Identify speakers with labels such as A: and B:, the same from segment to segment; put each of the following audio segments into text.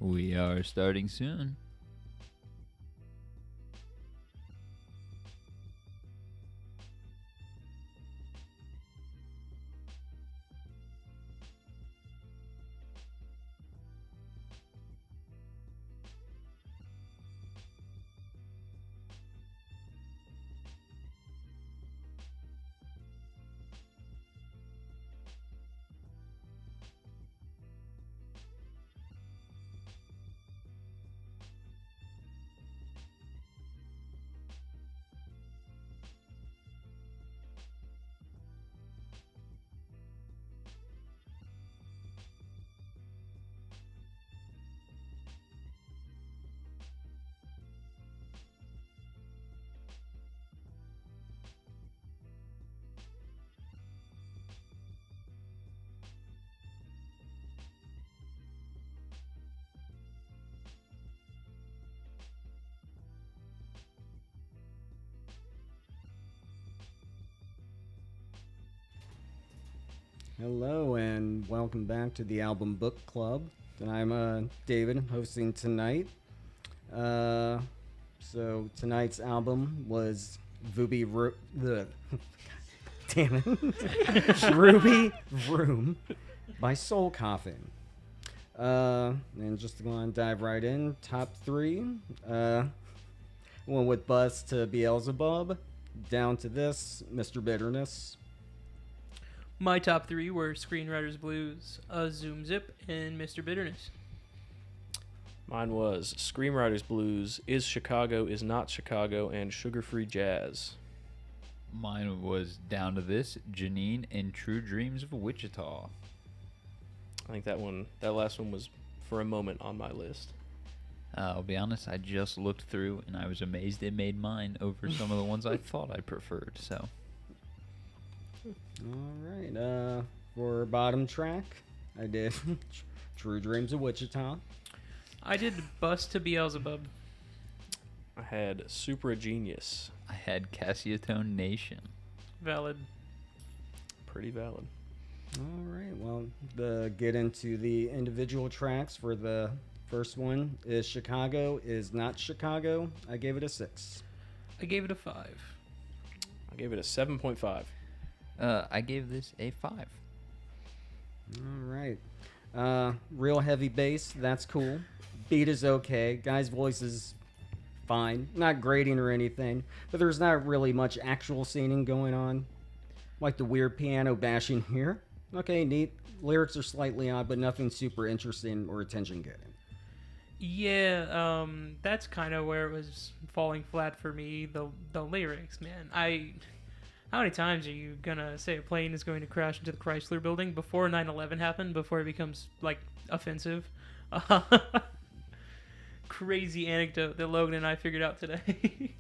A: We are starting soon.
B: Hello and welcome back to the Album Book Club. And I'm David hosting tonight. So tonight's album was damn it, Ruby Vroom by Soul Coffin. And just to go on and dive right in, top three. One with Buzz to Beelzebub, down to this, Mr. Bitterness.
C: My top three were Screenwriter's Blues, Zoom Zip, and Mr. Bitterness.
D: Mine was Screenwriter's Blues, Is Chicago, Is Not Chicago, and Sugar Free Jazz.
A: Mine was Down to This, Janine, and True Dreams of Wichita.
D: I think that last one was for a moment on my list.
A: I'll be honest, I just looked through and I was amazed it made mine over some of the ones I thought I preferred. So,
B: all right. For bottom track, I did True Dreams of Wichita.
C: I did Bus to Beelzebub.
D: I had Super Genius.
A: I had Cassiotone Nation.
C: Valid.
D: Pretty valid.
B: All right. Well, get into the individual tracks. For the first one, Is Chicago, Is Not Chicago. I gave it a 6.
C: I gave it a 5.
D: I gave it a 7.5.
A: I gave this a 5.
B: All right. Real heavy bass. That's cool. Beat is okay. Guy's voice is fine. Not grating or anything. But there's not really much actual singing going on. Like the weird piano bashing here. Okay, neat. Lyrics are slightly odd, but nothing super interesting or attention-getting.
C: Yeah, that's kind of where it was falling flat for me. The lyrics, man. How many times are you gonna say a plane is going to crash into the Chrysler Building before 9/11 happened? Before it becomes like offensive. Crazy anecdote that Logan and I figured out today.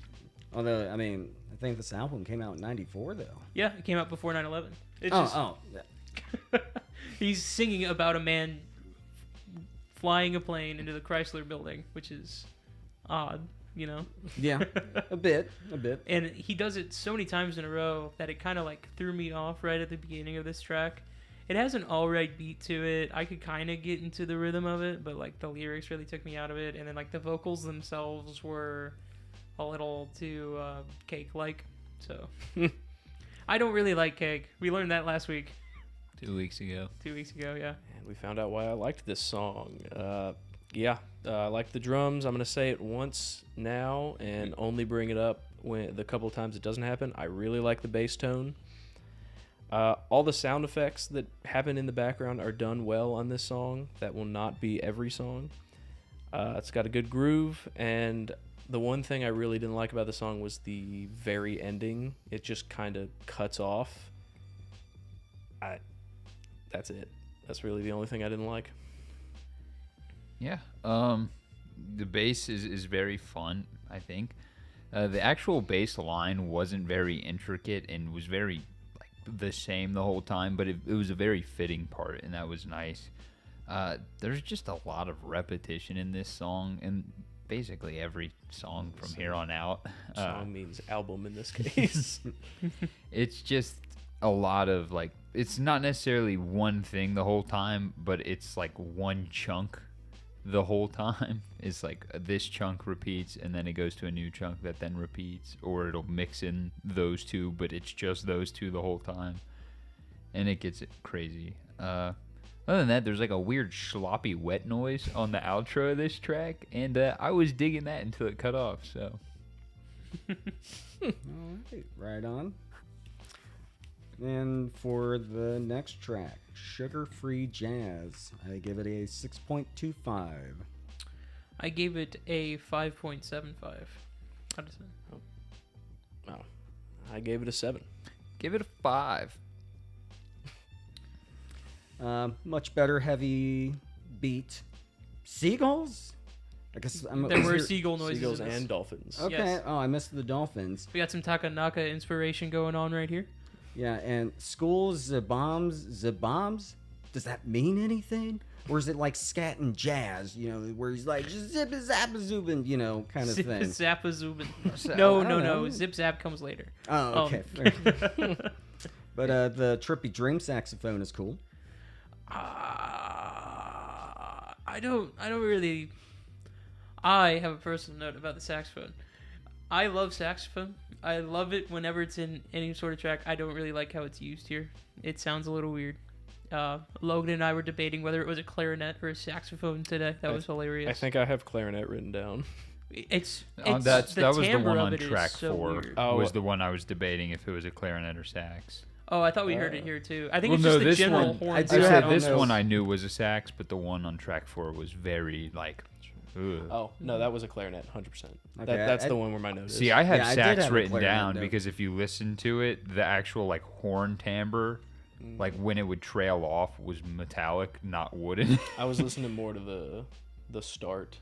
B: Although, I mean, I think this album came out in 94, though.
C: Yeah, it came out before 9/11.
B: Yeah.
C: He's singing about a man flying a plane into the Chrysler Building, which is odd, you know?
B: Yeah, a bit.
C: And he does it so many times in a row that it kind of like threw me off right at the beginning of this track. It has an alright beat to it. I could kind of get into the rhythm of it, but like the lyrics really took me out of it. And then like the vocals themselves were a little too Cake-like. So I don't really like Cake. We learned that last week.
A: 2 weeks ago.
C: 2 weeks ago, yeah.
D: And we found out why I liked this song. I like the drums. I'm going to say it once now and only bring it up when the couple of times it doesn't happen. I really like the bass tone. All the sound effects that happen in the background are done well on this song. That will not be every song. It's got a good groove, and the one thing I really didn't like about the song was the very ending. It just kind of cuts off. That's it. That's really the only thing I didn't like.
A: Yeah. The bass is very fun, I think. The actual bass line wasn't very intricate and was very like the same the whole time, but it was a very fitting part, and that was nice. There's just a lot of repetition in this song, and basically every song from here on out.
D: Song means album in this case.
A: It's just a lot of like, it's not necessarily one thing the whole time, but it's like one chunk the whole time. It's like this chunk repeats and then it goes to a new chunk that then repeats, or it'll mix in those two, but it's just those two the whole time, and it gets crazy. Other than that, there's like a weird sloppy wet noise on the outro of this track, and I was digging that until it cut off. So
B: All right, right on. And for the next track, Sugar Free Jazz, I give it a 6.25.
C: I gave it a 5.75. How does it?
D: Oh, I gave it a 7.
A: give it a 5.
B: Much better heavy beat. Seagulls? I guess
C: There were seagull noises.
D: Seagulls
C: in this.
D: and dolphins.
B: Okay.
C: Yes.
B: Oh, I missed the dolphins.
C: We got some Takanaka inspiration going on right here.
B: Yeah, and schools, bombs. Does that mean anything? Or is it like scat and jazz, where he's like zip zap zoobin, kind of
C: Zip
B: thing?
C: Zappa Zubin.
B: I
C: No,
B: don't
C: no,
B: know.
C: no. Zip Zap comes later.
B: Oh, okay. But the trippy dream saxophone is cool.
C: I don't really. I have a personal note about the saxophone. I love saxophone. I love it whenever it's in any sort of track. I don't really like how it's used here. It sounds a little weird. Logan and I were debating whether it was a clarinet or a saxophone today. That was hilarious.
D: I think I have clarinet written down.
C: It's
A: that was the
C: timbre
A: one
C: of
A: on
C: it is
A: track
C: so
A: 4.
C: weird.
D: Oh.
A: Was the one I was debating if it was a clarinet or sax.
C: Oh, I thought we heard it here too. I think
A: Well,
C: it's
A: no,
C: just the
A: this
C: general
A: one-
C: horn.
B: I
A: I
B: do
A: said
B: have
A: this
B: on those-
A: one I knew was a sax, but the one on track 4 was very like. Ugh.
D: Oh, no, that was a clarinet, 100%.
B: Okay,
D: That's
B: I-
D: the one where my note is.
A: See, I have
B: Yeah, I did
A: sax
B: have a
A: written
B: clarinet
A: down
B: note.
A: because if you listen to it, the actual like horn timbre, like when it would trail off, was metallic, not wooden.
D: I was listening more to the start.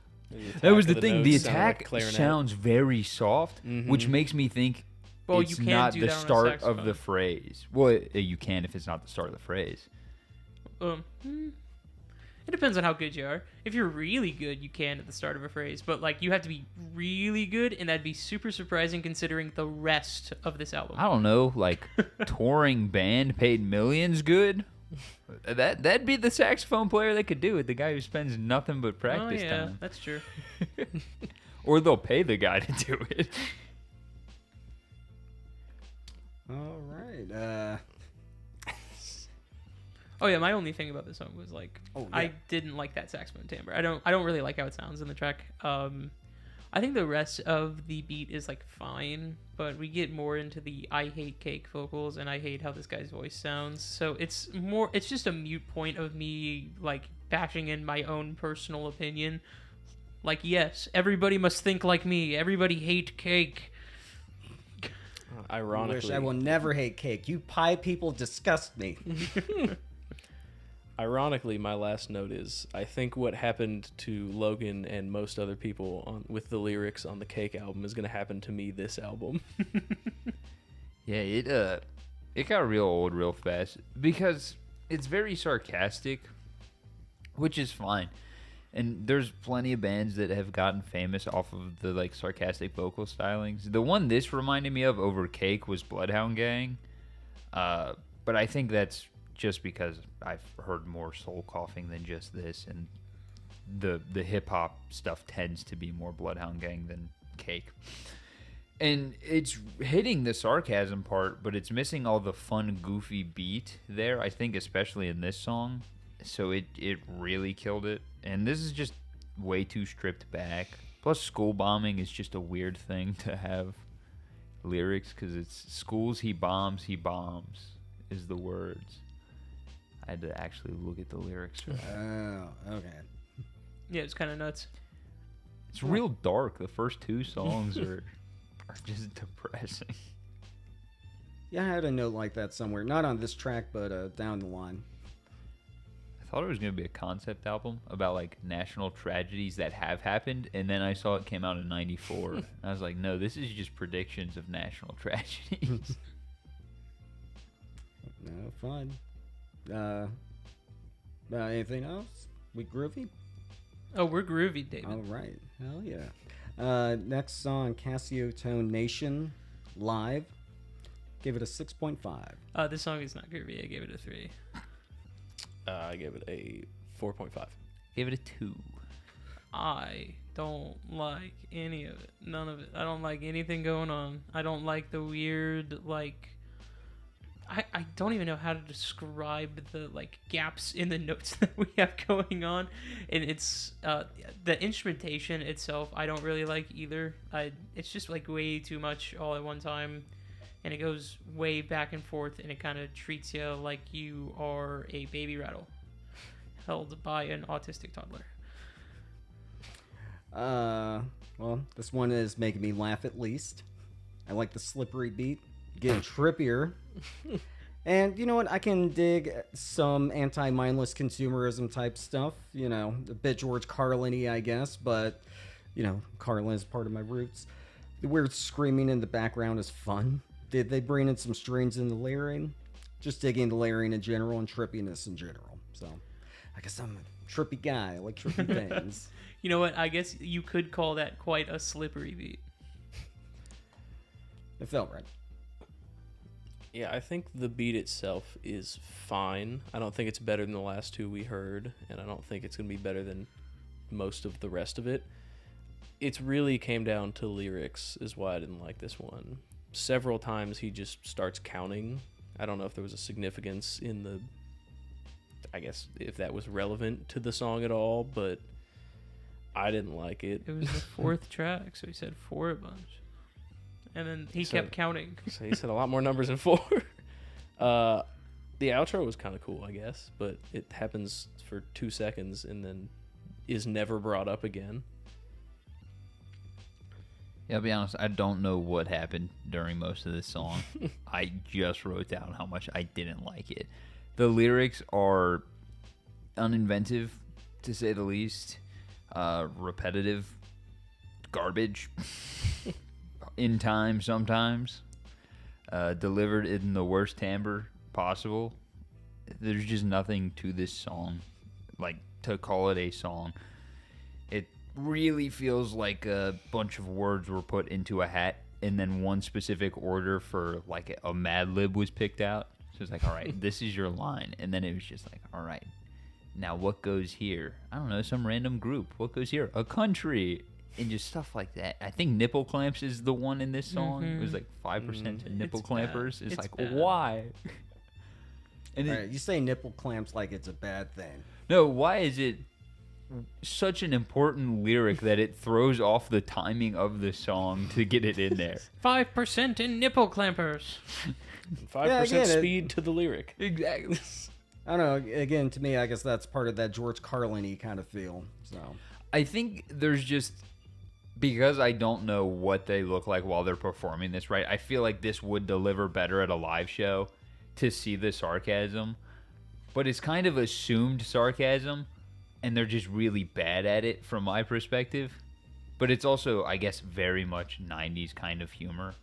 A: That was the
D: attack of
A: thing. The
D: notes sounded like
A: attack
D: clarinet.
A: sounds very soft, which makes me think
C: Well,
A: it's
C: you can
A: not
C: do
A: the
C: that on a
A: start of
C: saxophone.
A: the phrase. Well, you can if it's not the start of the phrase.
C: It depends on how good you are. If you're really good, you can at the start of a phrase, but like you have to be really good, and that'd be super surprising considering the rest of this album.
A: I don't know, like touring band paid millions good. That'd be the saxophone player that could do it. The guy who spends nothing but practice
C: oh yeah,
A: time,
C: that's true.
A: or they'll pay the guy to do it.
B: All right.
C: Oh yeah, my only thing about this song was like
B: Oh,
C: I
B: yeah.
C: didn't like that saxophone timbre. I don't really like how it sounds in the track. I think the rest of the beat is like fine, but we get more into the I hate cake vocals and I hate how this guy's voice sounds. So it's just a mute point of me like bashing in my own personal opinion. Like, yes, everybody must think like me. Everybody hate cake.
B: I
D: Ironically,
B: wish I will never hate cake. You pie people disgust me.
D: Ironically, my last note is I think what happened to Logan and most other people with the lyrics on the Cake album is going to happen to me this album.
A: Yeah, it got real old real fast because it's very sarcastic, which is fine. And there's plenty of bands that have gotten famous off of the like sarcastic vocal stylings. The one this reminded me of over Cake was Bloodhound Gang, but I think that's just because I've heard more soul coughing than just this, and the hip hop stuff tends to be more Bloodhound Gang than Cake. And it's hitting the sarcasm part, but it's missing all the fun, goofy beat there, I think, especially in this song. So it really killed it. And this is just way too stripped back. Plus, school bombing is just a weird thing to have lyrics, because it's schools he bombs is the words. I had to actually look at the lyrics for that.
B: Oh, okay.
C: Yeah, it's kind of nuts.
A: It's real dark. The first 2 songs are just depressing.
B: Yeah, I had a note like that somewhere. Not on this track, but down the line.
A: I thought it was going to be a concept album about like national tragedies that have happened, and then I saw it came out in '94. I was like, no, this is just predictions of national tragedies.
B: No, fun. Anything else? We groovy?
C: Oh, we're groovy, David.
B: All right. Hell yeah. Next song, Casio Tone Nation, live. Give it a 6.5.
C: This song is not groovy. I gave it a 3.
D: I gave it a 4.5.
A: Give it a 2.
C: I don't like any of it. None of it. I don't like anything going on. I don't like the weird, like, I don't even know how to describe the like gaps in the notes that we have going on, and it's the instrumentation itself I don't really like either. It's just like way too much all at one time, and it goes way back and forth, and it kind of treats you like you are a baby rattle held by an autistic toddler.
B: Well, this one is making me laugh at least. I like the slippery beat, getting trippier. And you know what? I can dig some anti-mindless consumerism type stuff. You know, a bit George Carlin-y, I guess, but you know, Carlin is part of my roots. The weird screaming in the background is fun. Did they bring in some strings in the layering? Just digging the layering in general and trippiness in general. So, I guess I'm a trippy guy. I like trippy things.
C: You know what? I guess you could call that quite a slippery beat.
B: It felt right.
D: Yeah, I think the beat itself is fine. I don't think it's better than the last two we heard, and I don't think it's going to be better than most of the rest of it. It's really came down to lyrics is why I didn't like this one. Several times he just starts counting. I don't know if there was a significance in the, I guess, if that was relevant to the song at all, but I didn't like it.
C: It was the fourth track, so he said 4 a bunch. And then he kept counting.
D: So he said a lot more numbers than 4. The outro was kind of cool, I guess, but it happens for 2 seconds and then is never brought up again.
A: Yeah, I'll be honest, I don't know what happened during most of this song. I just wrote down how much I didn't like it. The lyrics are uninventive, to say the least. Repetitive. Garbage. In time sometimes. Delivered in the worst timbre possible. There's just nothing to this song, like, to call it a song. It really feels like a bunch of words were put into a hat and then one specific order for like a Mad Lib was picked out. So it's like, all right, this is your line. And then it was just like, all right, now what goes here? I don't know, some random group. What goes here? A country. And just stuff like that. I think nipple clamps is the one in this song. It was like 5% to nipple
C: It's
A: clampers.
C: bad.
A: It's
C: It's
A: like,
C: bad.
A: why? And
B: All
A: it,
B: right, you say nipple clamps like it's a bad thing.
A: no, why is it such an important lyric that it throws off the timing of the song to get it in there?
C: 5% in nipple clampers.
D: 5%
B: Yeah, again,
D: speed to the lyric.
A: Exactly.
B: I don't know. Again, to me, I guess that's part of that George Carlin-y kind of feel. So,
A: I think there's just, because I don't know what they look like while they're performing this, right? I feel like this would deliver better at a live show to see the sarcasm. But it's kind of assumed sarcasm, and they're just really bad at it from my perspective. But it's also, I guess, very much 90s kind of humor.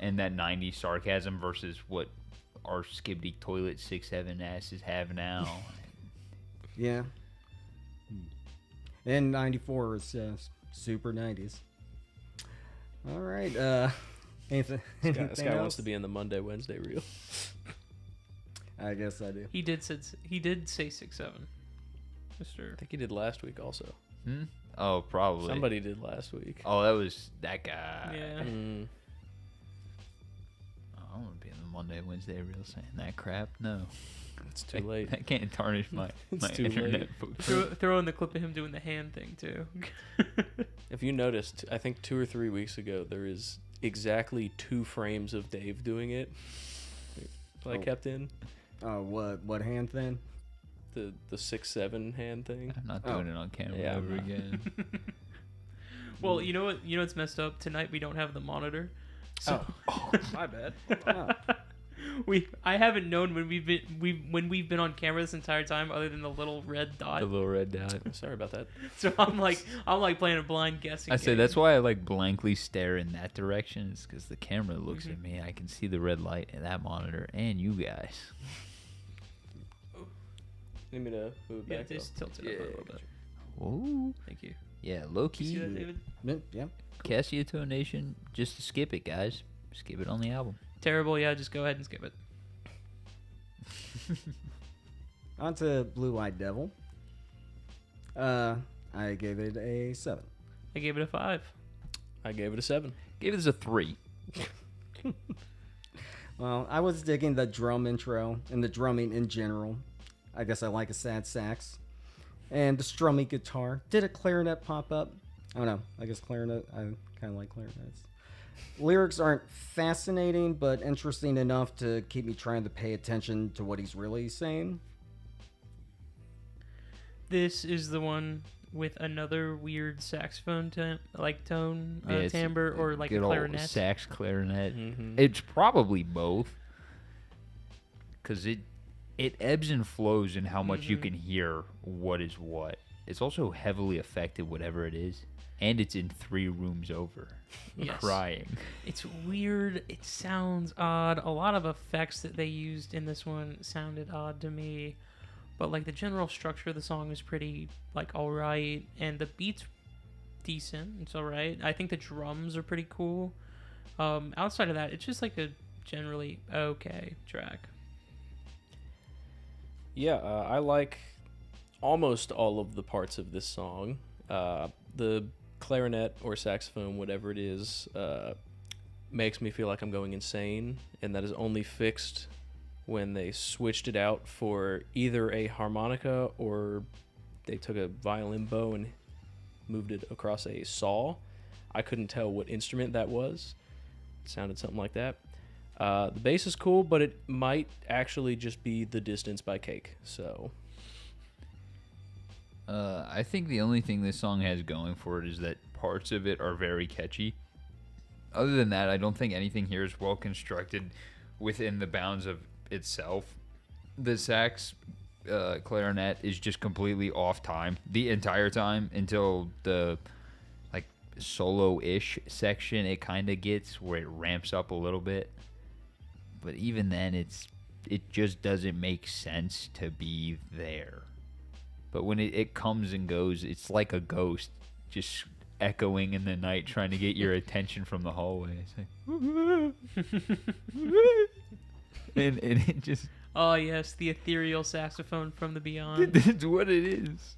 A: And that 90s sarcasm versus what our skibbity toilet 6'7" asses have now.
B: yeah. And 94 is super 90s. All right. Anything,
D: This
B: anything
D: guy
B: else?
D: wants to be in the Monday, Wednesday reel.
B: I guess I do.
C: He did say 6'7". Mr.
D: I think he did last week also.
A: Oh, probably.
D: Somebody did last week.
A: Oh, that was that guy.
C: Yeah.
D: Mm.
A: Oh, I don't want to be in the Monday, Wednesday reel saying that crap. No.
D: It's too late.
A: That can't tarnish my,
D: It's
A: my
D: too
A: internet
D: late.
A: footprint.
C: Throw in the clip of him doing the hand thing too.
D: If you noticed, I think 2 or 3 weeks ago, there is exactly 2 frames of Dave doing it. That I
B: Oh.
D: kept in.
B: Oh, what hand thing?
D: The 6'7" hand thing.
A: I'm not doing it on camera
D: Yeah, I'm
A: ever
D: not.
A: again.
C: Well, you know what? You know what's messed up? Tonight we don't have the monitor. So
D: My bad.
B: Oh.
C: I haven't known when we've been on camera this entire time, other than the little red dot.
A: The little red dot.
D: Sorry about that.
C: So I'm like playing a blind guessing.
A: I say
C: game.
A: that's why I like blankly stare in that direction, is because the camera looks at me. I can see the red light in that monitor and you guys.
D: Need me to move
C: Yeah,
D: back?
C: just tilt it up a little bit.
A: Ooh.
C: Thank you.
A: Yeah, low
C: You see
A: key.
C: that, David?
B: Yeah.
A: Casio Nation, just to skip it, guys. Skip it on the album.
C: Terrible. Yeah, just go ahead and skip it.
B: On to Blue Eyed Devil. I I gave it a 7.
C: I gave it a 5.
D: I gave it a 7.
A: Gave this a 3.
B: Well, I was digging the drum intro and the drumming in general. I guess I like a sad sax. And the strummy guitar. Did a clarinet pop up? I don't know. I guess clarinet, I kind of like clarinets. Lyrics aren't fascinating, but interesting enough to keep me trying to pay attention to what he's really saying.
C: This is the one with another weird saxophone tone,
A: Yeah, it's
C: timbre, or like a
A: good old
C: clarinet.
A: sax clarinet.
D: Mhm.
A: It's probably both, because it ebbs and flows in how much you
C: Mhm.
A: can hear what is what. It's also heavily affected, whatever it is, and it's in 3 rooms over.
C: Yes.
A: Crying.
C: It's weird. It sounds odd. A lot of effects that they used in this one sounded odd to me. But like the general structure of the song is pretty like all right, and the beat's decent. It's all right. I think the drums are pretty cool. Outside of that, it's just like a generally okay track.
D: Yeah, I like almost all of the parts of this song. The clarinet or saxophone, whatever it is, makes me feel like I'm going insane, and that is only fixed when they switched it out for either a harmonica or they took a violin bow and moved it across a saw. I couldn't tell what instrument that was. It sounded something like that. The bass is cool, but it might actually just be The Distance by Cake. So
A: I think the only thing this song has going for it is that parts of it are very catchy. Other than that, I don't think anything here is well constructed within the bounds of itself. The sax clarinet is just completely off time the entire time until the like solo-ish section it kind of gets where it ramps up a little bit. But even then, it just doesn't make sense to be there. But when it comes and goes, it's like a ghost just echoing in the night trying to get your attention from the hallway. It's like, and it just,
C: Oh yes, the ethereal saxophone from the beyond.
A: that's what it is.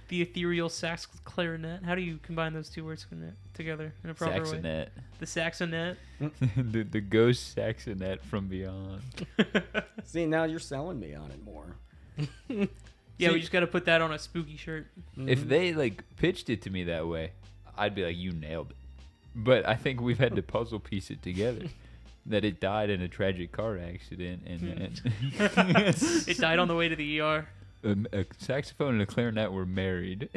C: The ethereal sax clarinet. How do you combine those two words together in a proper way?
A: Saxonet.
C: The saxonet.
A: the ghost saxonet from beyond.
B: See, now you're selling me on it more.
C: Yeah,
A: See-
C: we just got to put that on a spooky shirt.
A: If they like pitched it to me that way, I'd be like, you nailed it. But I think we've had to puzzle piece it together. That it died in a tragic car accident, and
C: It died on the way to the ER.
A: a saxophone and a clarinet were married.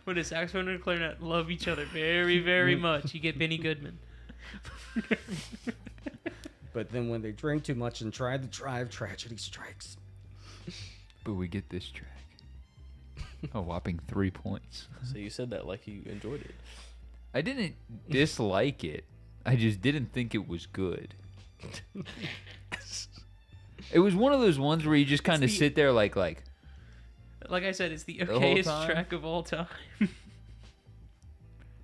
C: When a saxophone and a clarinet love each other very, very much, you get Benny Goodman.
B: But then when they drink too much and try to drive, tragedy strikes.
A: But we get this track. A whopping 3 points.
D: So you said that like you enjoyed it.
A: I didn't dislike it. I just didn't think it was good. It was one of those ones where you just kind of
C: the-
A: sit there like
C: Like I said, it's the
A: whole
C: okayest
A: time?
C: track of all time.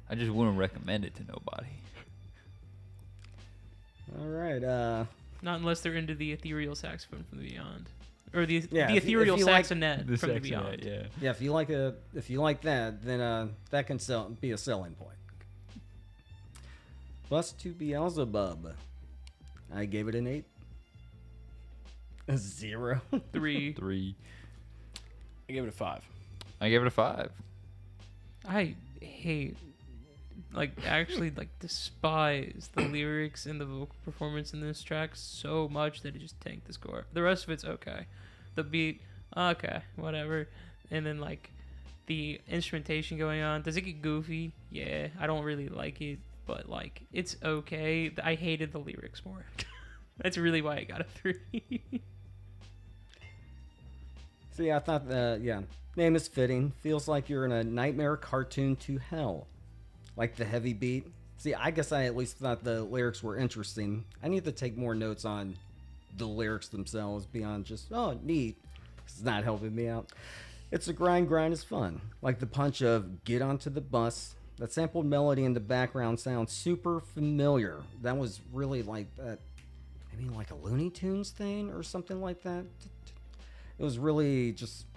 A: I just wouldn't recommend it to nobody.
B: All right.
C: Not unless they're into the ethereal saxophone from the beyond, or the
B: Yeah,
C: the
B: if you-
C: ethereal
B: if you like
C: saxonet from the beyond.
A: yeah.
B: Yeah, if you like that, then that can be a selling point. Bus to Beelzebub. I gave it an 8. A 0.
C: 3.
A: 3.
D: I gave it a 5.
A: I gave it a 5.
C: I hate, actually despise the lyrics and the vocal performance in this track so much that it just tanked the score. The rest of it's okay. The beat, okay, whatever. And then the instrumentation going on. Does it get goofy? Yeah, I don't really like it, but it's okay. I hated the lyrics more. That's really why I got a 3.
B: See, I thought, name is fitting. Feels like you're in a nightmare cartoon to hell. Like the heavy beat. See, I guess I at least thought the lyrics were interesting. I need to take more notes on the lyrics themselves beyond just, oh, neat. It's not helping me out. It's a grind is fun. Like the punch of get onto the bus. That sampled melody in the background sounds super familiar. That was really like that, maybe like a Looney Tunes thing or something like that. It was really just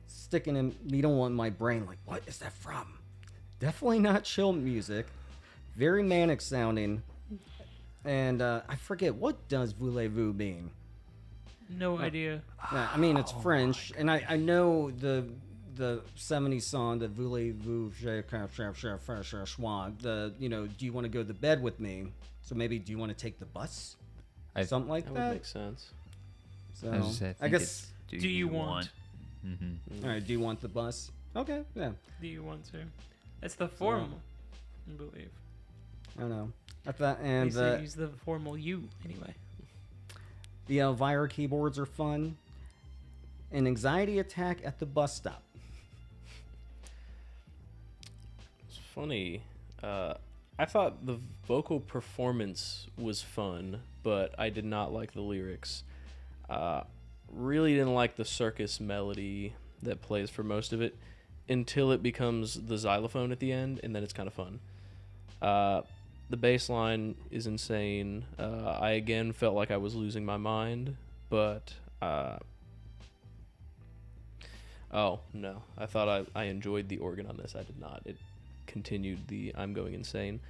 B: sticking a needle in my brain. Like, what is that from? Definitely not chill music. Very manic sounding. And I forget, what does voulez-vous mean?
C: No idea.
B: I mean, it's French, and I know the 70s song, the voulez-vous, the, do you want to go to bed with me? So maybe, do you want to take the bus? Something like
D: That
B: that.
D: would make sense.
B: So,
A: I was just saying,
B: I
A: think
B: guess,
A: it's,
C: Do you want?
A: Mm-hmm.
B: all right, do you want the bus? Okay, yeah.
C: Do you want to? That's the formal, I believe.
B: I don't know. I thought,
C: They
B: and
C: say use the formal you anyway.
B: the Elvira keyboards are fun. An anxiety attack at the bus stop.
D: It's funny. I thought the vocal performance was fun, but I did not like the lyrics. Really didn't like the circus melody that plays for most of it until it becomes the xylophone at the end, and then it's kind of fun. The bass line is insane. I again felt like I was losing my mind, but oh no, I thought I enjoyed the organ on this. I did not. It continued the I'm going insane.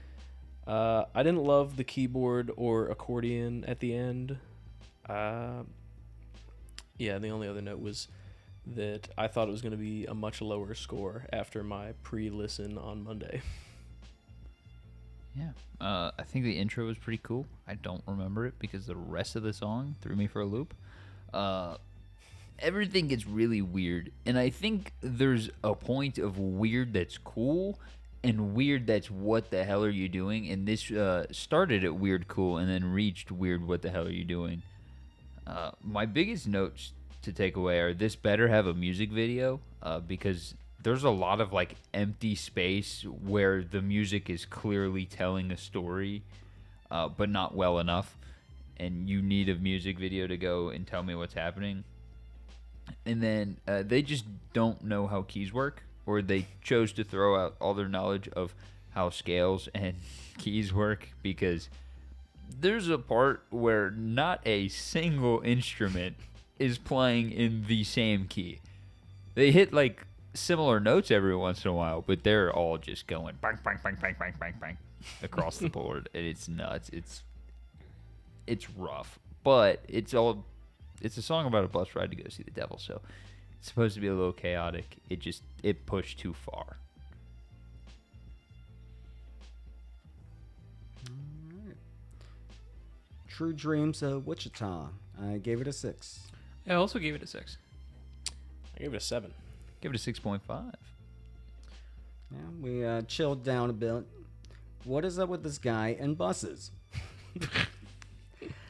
D: I didn't love the keyboard or accordion at the end. Yeah, the only other note was that I thought it was going to be a much lower score after my pre-listen on Monday.
A: Yeah. I think the intro was pretty cool. I don't remember it because the rest of the song threw me for a loop. Everything gets really weird, and I think there's a point of weird that's cool and weird that's what the hell are you doing, and this started at weird cool and then reached weird what the hell are you doing. My biggest notes to take away are this better have a music video because there's a lot of like empty space where the music is clearly telling a story but not well enough, and you need a music video to go and tell me what's happening. And then they just don't know how keys work, or they chose to throw out all their knowledge of how scales and keys work, because there's a part where not a single instrument is playing in the same key. They hit like similar notes every once in a while, but they're all just going bang, bang, bang, bang, bang, bang, bang across the board, and it's nuts. It's rough, but it's a song about a bus ride to go see the devil, so it's supposed to be a little chaotic. It pushed too far.
B: True Dreams of Wichita. I gave it a 6.
C: I also gave it a 6.
D: I gave it a 7.
A: Give it a 6.5.
B: Yeah, we chilled down a bit. What is up with this guy and buses?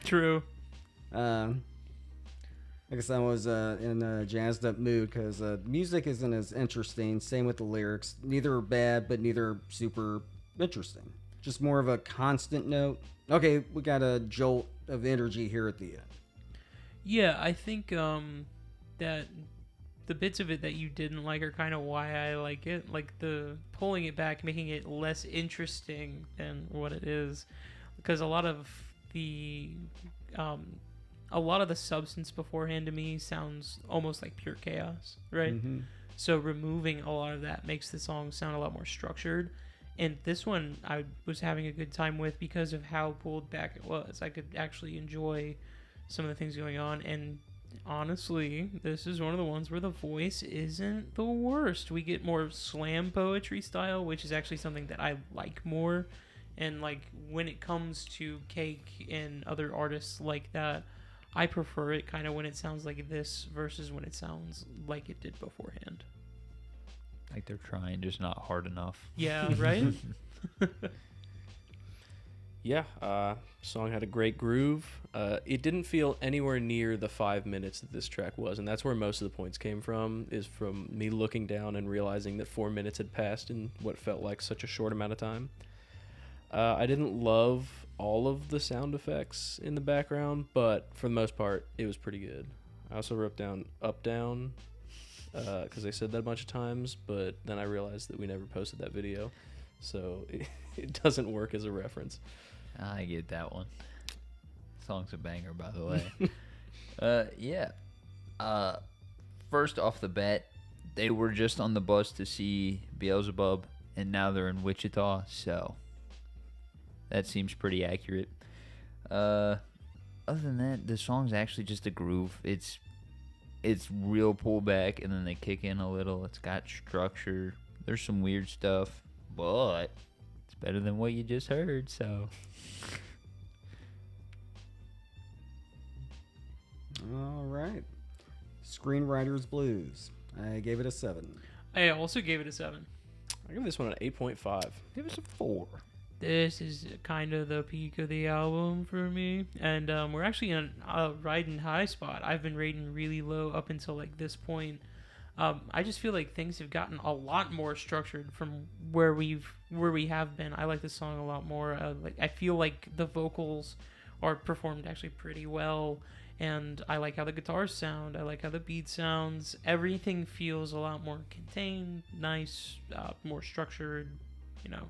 C: True.
B: I guess I was in a jazzed up mood because music isn't as interesting. Same with the lyrics. Neither are bad, but neither are super interesting. Just more of a constant note. Okay, we got a jolt of energy here at the end.
C: Yeah, I think that the bits of it that you didn't like are kind of why I like it. Like the pulling it back, making it less interesting than what it is. Because a lot of the substance beforehand to me sounds almost like pure chaos, right?
B: Mm-hmm.
C: So removing a lot of that makes the song sound a lot more structured. And this one I was having a good time with because of how pulled back it was. I could actually enjoy some of the things going on. And honestly, this is one of the ones where the voice isn't the worst. We get more slam poetry style, which is actually something that I like more. And like when it comes to Cake and other artists like that, I prefer it kind of when it sounds like this versus when it sounds like it did beforehand.
A: Like they're trying, just not hard enough.
C: Yeah, right?
D: Yeah, song had a great groove. It didn't feel anywhere near the 5 minutes that this track was, and that's where most of the points came from, is from me looking down and realizing that 4 minutes had passed in what felt like such a short amount of time. I didn't love all of the sound effects in the background, but for the most part, it was pretty good. I also wrote down up, down, because I said that a bunch of times, but then I realized that we never posted that video, so it doesn't work as a reference.
A: I get that one. Song's a banger, by the way. Yeah. first off the bat, they were just on the bus to see Beelzebub, and now they're in Wichita, so that seems pretty accurate. Other than that, the song's actually just a groove. It's real pullback, and then they kick in a little. It's got structure. There's some weird stuff, but it's better than what you just heard, so.
B: All right. Screenwriter's Blues. I gave it a 7.
C: I also gave it a 7.
D: I give this one an 8.5.
A: Give us a 4.
C: This is kind of the peak of the album for me, and we're actually in a riding high spot. I've been rating really low up until like this point. I just feel like things have gotten a lot more structured from where we have been. I like this song a lot more. I feel like the vocals are performed actually pretty well, and I like how the guitars sound. I like how the beat sounds. Everything feels a lot more contained, nice, more structured. You know,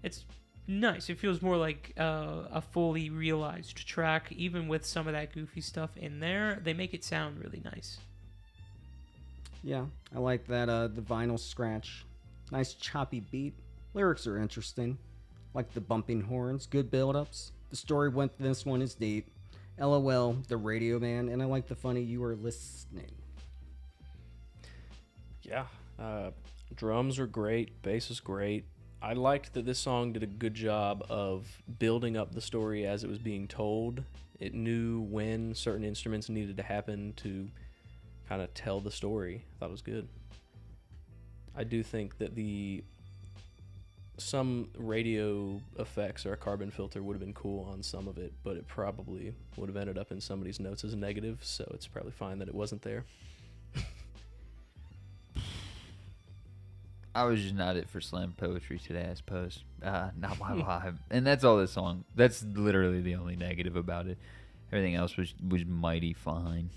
C: it's nice. It feels more like a fully realized track, even with some of that goofy stuff in there. They make it sound really nice.
B: Yeah, I like that the vinyl scratch. Nice choppy beat. Lyrics are interesting. Like the bumping horns, good build-ups. The story with this one is deep. LOL, the radio man, and I like the funny you are listening.
D: Yeah. Drums are great. Bass is great. I liked that this song did a good job of building up the story as it was being told. It knew when certain instruments needed to happen to kind of tell the story. I thought it was good. I do think that some radio effects or a carbon filter would have been cool on some of it, but it probably would have ended up in somebody's notes as a negative, so it's probably fine that it wasn't there.
A: I was just not it for slam poetry today, I suppose. Not my vibe. And that's all this song. That's literally the only negative about it. Everything else was mighty fine.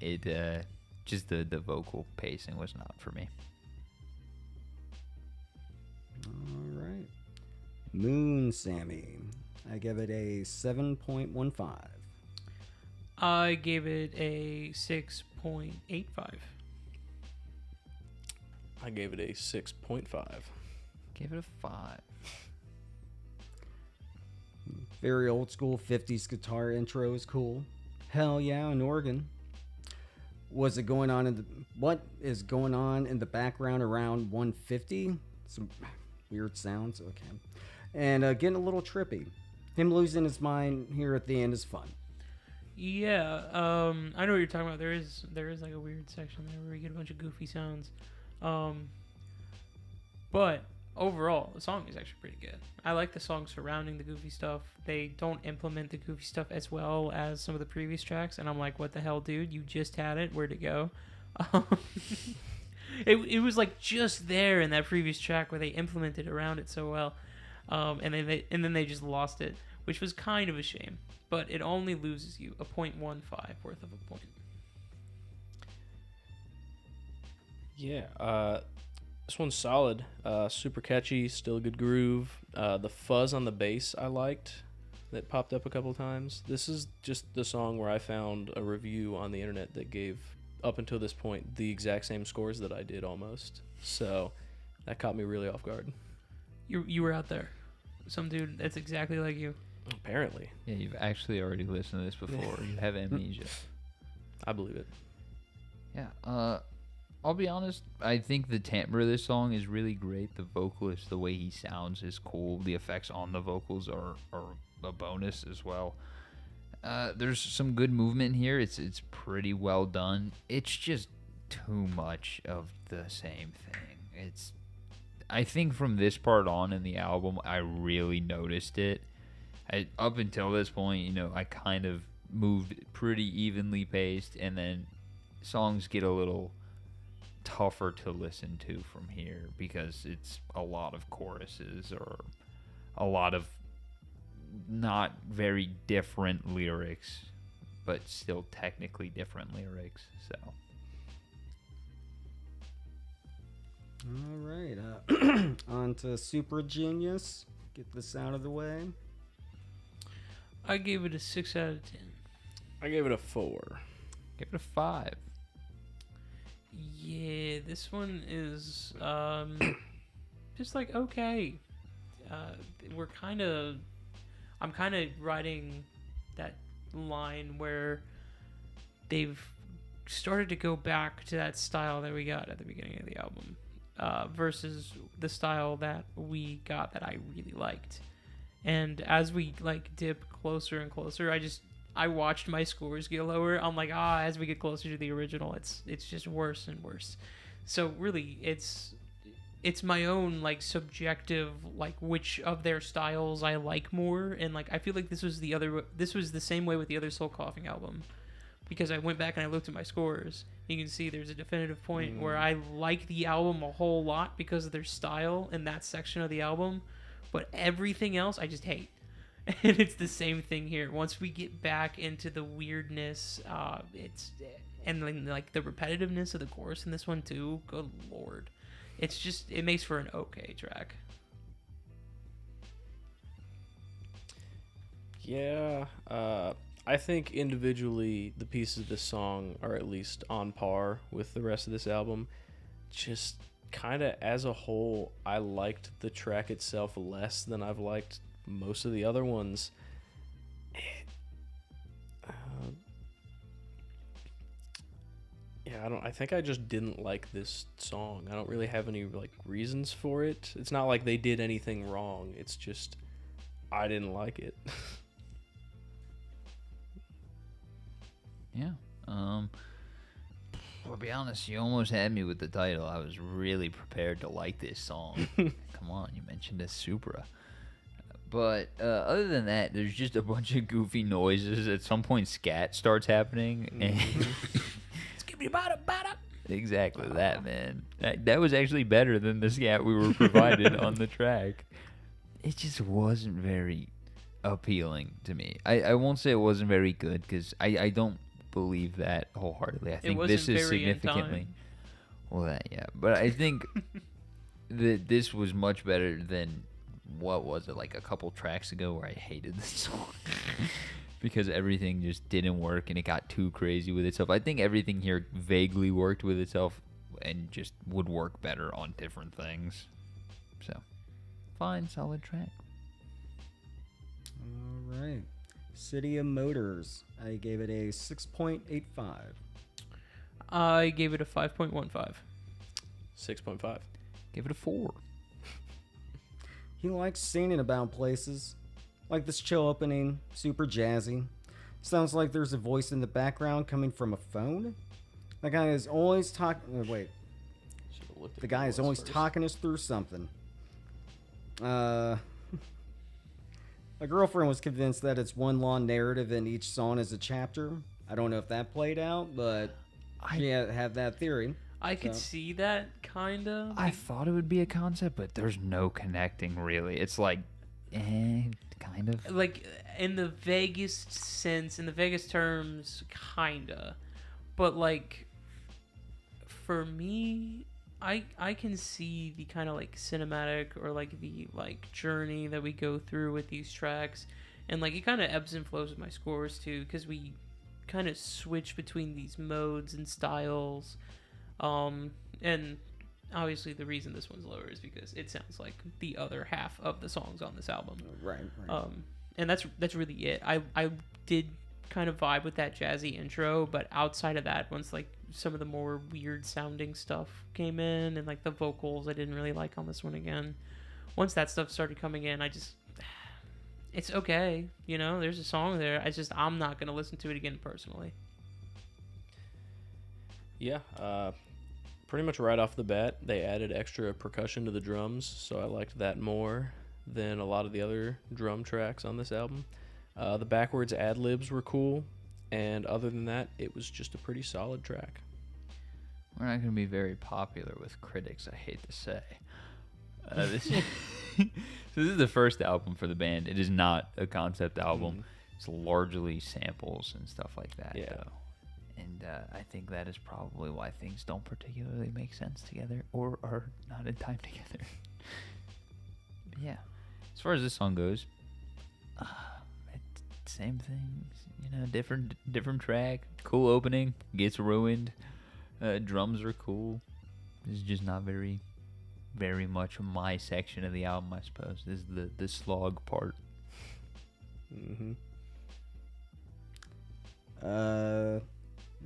A: It just the vocal pacing was not for me.
B: All right. Moon Sammy. I give it a 7.15.
C: I gave it a 6.85.
D: I gave it a 6.5.
A: Gave it a 5.
B: Very old school 50s guitar intro is cool. Hell yeah, an organ. What is going on in the background around 150? Some weird sounds. Okay. And getting a little trippy. Him losing his mind here at the end is fun.
C: Yeah, I know what you're talking about. There is like a weird section there where you get a bunch of goofy sounds. But overall, the song is actually pretty good. I like the song surrounding the goofy stuff. They don't implement the goofy stuff as well as some of the previous tracks, and I'm like, what the hell, dude? You just had it. Where'd it go? It was like just there in that previous track where they implemented around it so well, and then they just lost it, which was kind of a shame. But it only loses you a 0.15 worth of a point.
D: Yeah, this one's solid. Super catchy, still a good groove. The fuzz on the bass I liked that popped up a couple times. This is just the song where I found a review on the internet that gave, up until this point, the exact same scores that I did almost. So that caught me really off guard.
C: You were out there. Some dude that's exactly like you.
D: Apparently.
A: Yeah, you've actually already listened to this before. You have amnesia.
D: I believe it.
A: Yeah, I'll be honest, I think the timbre of this song is really great. The vocalist, the way he sounds is cool. The effects on the vocals are a bonus as well. There's some good movement here. It's pretty well done. It's just too much of the same thing. I think from this part on in the album, I really noticed it. Up until this point, I kind of moved pretty evenly paced, and then songs get a little tougher to listen to from here because it's a lot of choruses or a lot of not very different lyrics, but still technically different lyrics. So,
B: all right, on to Super Genius. Get this out of the way.
C: I gave it a 6 out of 10.
D: I gave it a 4.
A: give it a 5.
C: Yeah, this one is just like okay. Uh, we're kind of, I'm kind of riding that line where they've started to go back to that style that we got at the beginning of the album, versus the style that we got that I really liked. And as we like dip closer and closer, I watched my scores get lower. I'm like, as we get closer to the original, it's just worse and worse. So really, it's my own like subjective like which of their styles I like more, and like I feel like this was the same way with the other Soul Coughing album, because I went back and I looked at my scores. You can see there's a definitive point where I like the album a whole lot because of their style in that section of the album, but everything else I just hate. And it's the same thing here. Once we get back into the weirdness, and then like the repetitiveness of the chorus in this one too. Good lord, it makes for an okay track.
D: Yeah, I think individually the pieces of this song are at least on par with the rest of this album. Just kind of as a whole, I liked the track itself less than I've liked most of the other ones. Yeah, I think I just didn't like this song. I don't really have any like reasons for it. It's not like they did anything wrong. It's just I didn't like it.
A: Yeah. I'll be honest, you almost had me with the title. I was really prepared to like this song. Come on, you mentioned a Supra. But other than that, there's just a bunch of goofy noises. At some point, scat starts happening. And exactly that, man. That was actually better than the scat we were provided on the track. It just wasn't very appealing to me. I won't say it wasn't very good, because I don't believe that wholeheartedly. I think this is significantly... Well, that, yeah. But I think that this was much better than... What was it, like a couple tracks ago where I hated this song because everything just didn't work and it got too crazy with itself. I think everything here vaguely worked with itself and just would work better on different things. So, fine, solid track.
B: All right. City of Motors. I gave it a 6.85.
C: I gave it a 5.15.
D: 6.5.
A: Give it a 4.
B: He likes singing about places. Like this chill opening, super jazzy. Sounds like there's a voice in the background coming from a phone. The guy is always talking... Wait. The guy is always talking us through something. My girlfriend was convinced that it's one long narrative and each song is a chapter. I don't know if that played out, but she had that theory.
C: I could see that, kind of.
A: I thought it would be a concept, but there's no connecting, really. It's like, kind of.
C: Like, in the vaguest sense, in the vaguest terms, kind of. But, like, for me, I can see the kind of, like, cinematic or, like, the, like, journey that we go through with these tracks. And, like, it kind of ebbs and flows with my scores, too, because we kind of switch between these modes and styles. And obviously the reason this one's lower is because it sounds like the other half of the songs on this album.
B: Right.
C: And that's really it. I did kind of vibe with that jazzy intro, but outside of that, once like some of the more weird sounding stuff came in and like the vocals I didn't really like on this one again. Once that stuff started coming in, it's okay. You know, there's a song there. I'm not going to listen to it again personally.
D: Yeah, pretty much right off the bat, they added extra percussion to the drums, so I liked that more than a lot of the other drum tracks on this album. The backwards ad-libs were cool, and other than that, it was just a pretty solid track.
A: We're not going to be very popular with critics, I hate to say. So this is the first album for the band. It is not a concept album. Mm-hmm. It's largely samples and stuff like that, though. And I think that is probably why things don't particularly make sense together or are not in time together. But yeah, as far as this song goes, same thing, you know, different track, cool opening, gets ruined. Drums are cool. It's just not very much my section of the album, I suppose. This is the slog part.
D: Mm-hmm.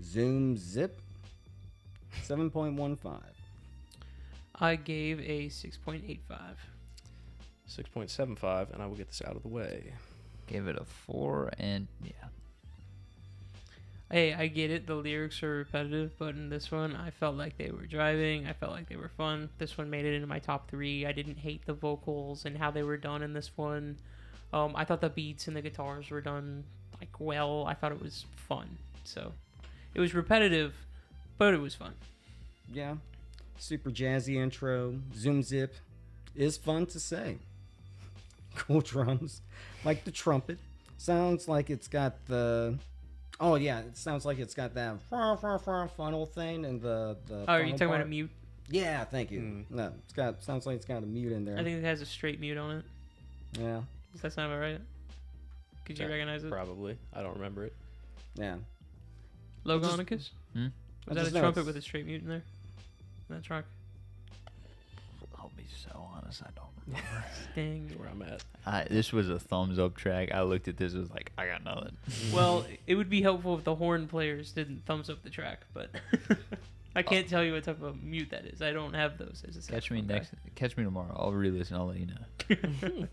B: Zoom Zip 7.15.
C: I gave a 6.85.
D: 6.75, and I will get this out of the way.
A: Gave it a 4, and yeah.
C: Hey, I get it. The lyrics are repetitive, but in this one, I felt like they were driving. I felt like they were fun. This one made it into my top 3. I didn't hate the vocals and how they were done in this one. I thought the beats and the guitars were done like well. I thought it was fun. So it was repetitive, but it was fun.
B: Yeah. Super jazzy intro. Zoom Zip is fun to say. Cool drums. Like the trumpet. Sounds like it's got the... Oh, yeah. It sounds like it's got that funnel thing and the
C: Oh, are you talking about a mute?
B: Yeah, thank you. No, sounds like it's got a mute in there.
C: I think it has a straight mute on it.
B: Yeah.
C: Does that sound about right? Could you recognize it?
D: Probably. I don't remember it.
B: Yeah.
C: Logonicus?
A: Hmm?
C: Was that a trumpet with a straight mute in there? In that truck?
A: I'll be so honest, I don't remember.
C: Dang.
D: Where I'm at.
A: This was a thumbs up track. I looked at this, it was like, I got nothing.
C: Well, it would be helpful if the horn players didn't thumbs up the track, but I can't tell you what type of mute that is. I don't have those as a
A: Catch me
C: saxophone
A: catch me tomorrow. I'll re-listen. I'll let you know.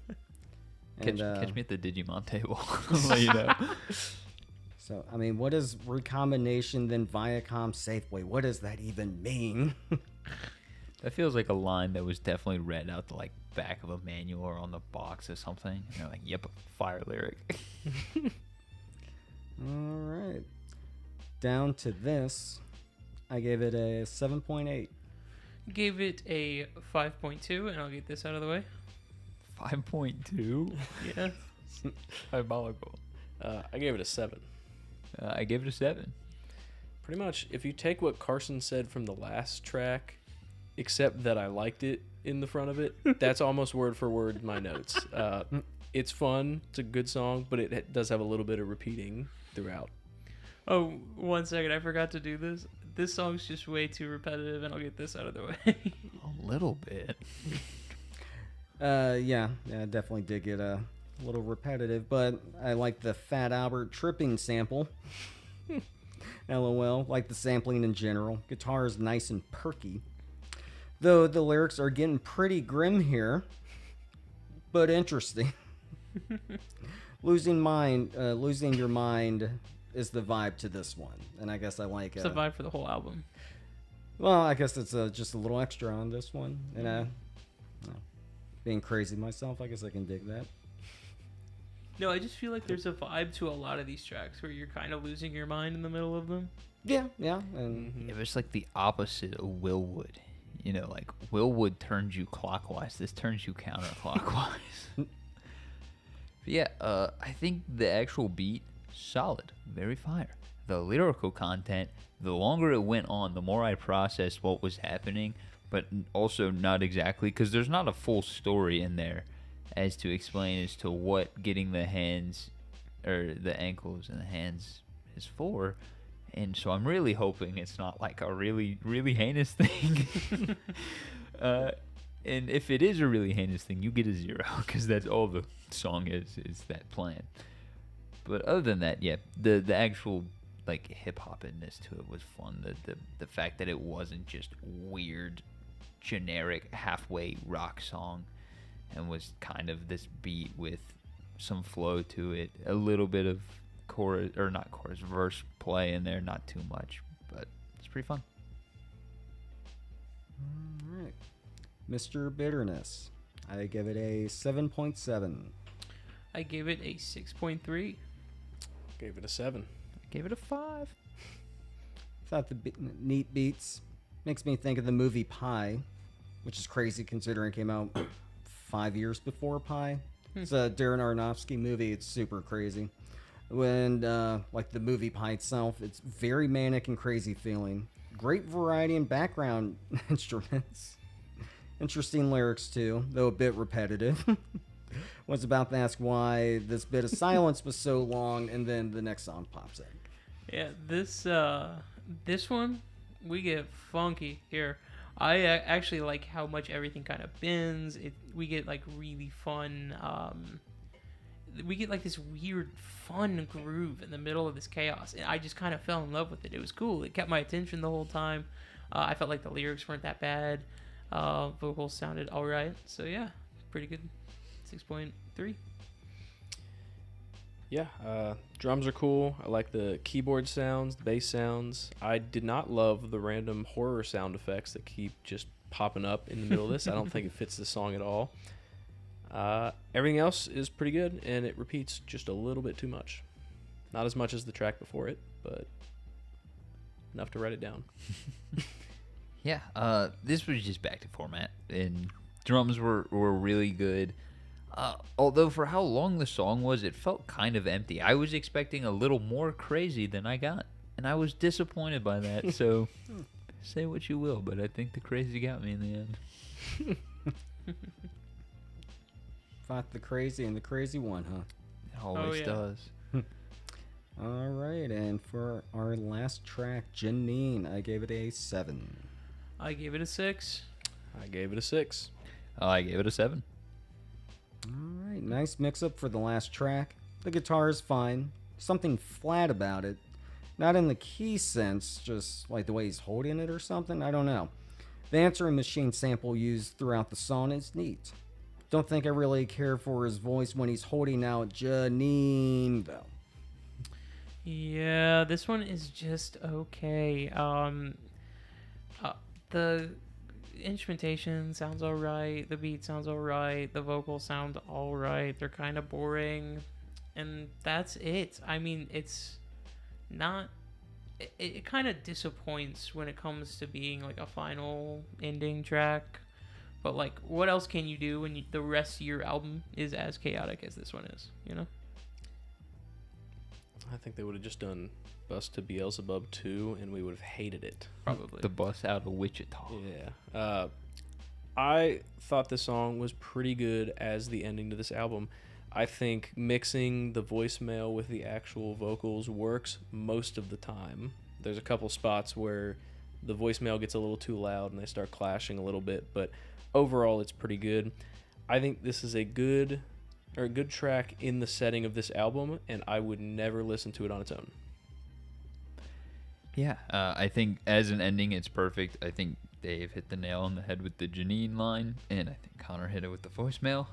B: And,
A: Catch me at the Digimon table. I'll let you know.
B: So, I mean, what is recombination then Viacom Safeway? What does that even mean?
A: That feels like a line that was definitely read out the like back of a manual or on the box or something. And they're like, "Yep, fire lyric."
B: All right. Down to this, I gave it a 7.8.
C: Gave it a 5.2, and I'll get this out of the way.
A: 5.2.
C: Yeah.
A: Diabolical.
D: I gave it a 7.
A: I gave it a 7.
D: Pretty much, if you take what Carson said from the last track, except that I liked it in the front of it, that's almost word for word in my notes. It's fun. It's a good song, but it does have a little bit of repeating throughout.
C: Oh, 1 second. I forgot to do this. This song's just way too repetitive, and I'll get this out of the way.
A: A little bit.
B: Yeah, I definitely did get a little repetitive, but I like the Fat Albert tripping sample. LOL. Like the sampling in general. Guitar is nice and perky. Though the lyrics are getting pretty grim here, but interesting. Losing your mind is the vibe to this one, and I guess I like
C: It's a vibe for the whole album.
B: Well, I guess it's just a little extra on this one, and being crazy myself, I guess I can dig that.
C: No, I just feel like there's a vibe to a lot of these tracks where you're kind of losing your mind in the middle of them.
B: Yeah, and
A: It was like the opposite of Willwood. You know, like Willwood turns you clockwise. This turns you counterclockwise. But yeah, I think the actual beat, solid, very fire. The lyrical content, the longer it went on, the more I processed what was happening, but also not exactly, because there's not a full story in there as to explain as to what getting the hands, or the ankles and the hands is for. And so I'm really hoping it's not like a really, really heinous thing. And if it is a really heinous thing, you get a 0, because that's all the song is that plan. But other than that, yeah, the actual like hip hopness to it was fun. The fact that it wasn't just weird, generic halfway rock song, and was kind of this beat with some flow to it, a little bit of chorus, or not chorus, verse play in there, not too much, but it's pretty fun.
B: all right. Mr. Bitterness, I give it a 7.7.
C: I gave it a 6.3.
D: Gave it a 7.
A: Gave it a 5.
B: Thought the neat beats makes me think of the movie Pi, which is crazy considering it came out 5 years before Pi. It's a Darren Aronofsky movie. It's super crazy. When like the movie Pi itself, it's very manic and crazy feeling. Great variety in background instruments. Interesting lyrics too, though a bit repetitive. Was about to ask why this bit of silence was so long, and then the next song pops in.
C: Yeah, this one, We get funky here. I actually like how much everything kind of bends. We get like really fun. We get like this weird fun groove in the middle of this chaos, and I just kind of fell in love with it. It was cool. It kept my attention the whole time. I felt like the lyrics weren't that bad. Vocals sounded all right. So yeah, pretty good. 6.3.
D: Yeah, drums are cool. I like the keyboard sounds, the bass sounds. I did not love the random horror sound effects that keep just popping up in the middle of this. I don't think it fits the song at all. Everything else is pretty good, and it repeats just a little bit too much. Not as much as the track before it, but enough to write it down.
A: Yeah, this was just back to format, and drums were really good. Although for how long the song was, it felt kind of empty. I was expecting a little more crazy than I got, and I was disappointed by that. So say what you will, but I think the crazy got me in the end.
B: Fought the crazy and the crazy won, huh?
A: It always
C: yeah.
A: does.
B: All right, and for our last track, Janine, I gave it a 7.
C: I gave it a 6.
D: I gave it a 6.
A: I gave it a 7.
B: All right, nice mix-up for the last track. The guitar is fine. Something flat about it. Not in the key sense, just like the way he's holding it or something. I don't know. The answering machine sample used throughout the song is neat. Don't think I really care for his voice when he's holding out Janine, though.
C: Yeah, this one is just okay. The instrumentation sounds alright. The beat sounds alright. The vocals sound alright. They're kind of boring. And that's it. I mean, it's not... It kind of disappoints when it comes to being like a final ending track. But like, what else can you do when the rest of your album is as chaotic as this one is, you know?
D: I think they would have just done Bus to Beelzebub 2, and we would have hated it.
C: Probably.
A: The bus out of Wichita.
D: Yeah. I thought the song was pretty good as the ending to this album. I think mixing the voicemail with the actual vocals works most of the time. There's a couple spots where the voicemail gets a little too loud and they start clashing a little bit, but overall it's pretty good. I think this is a good track in the setting of this album, and I would never listen to it on its own.
A: Yeah, I think as an ending, it's perfect. I think Dave hit the nail on the head with the Janine line, and I think Connor hit it with the voicemail.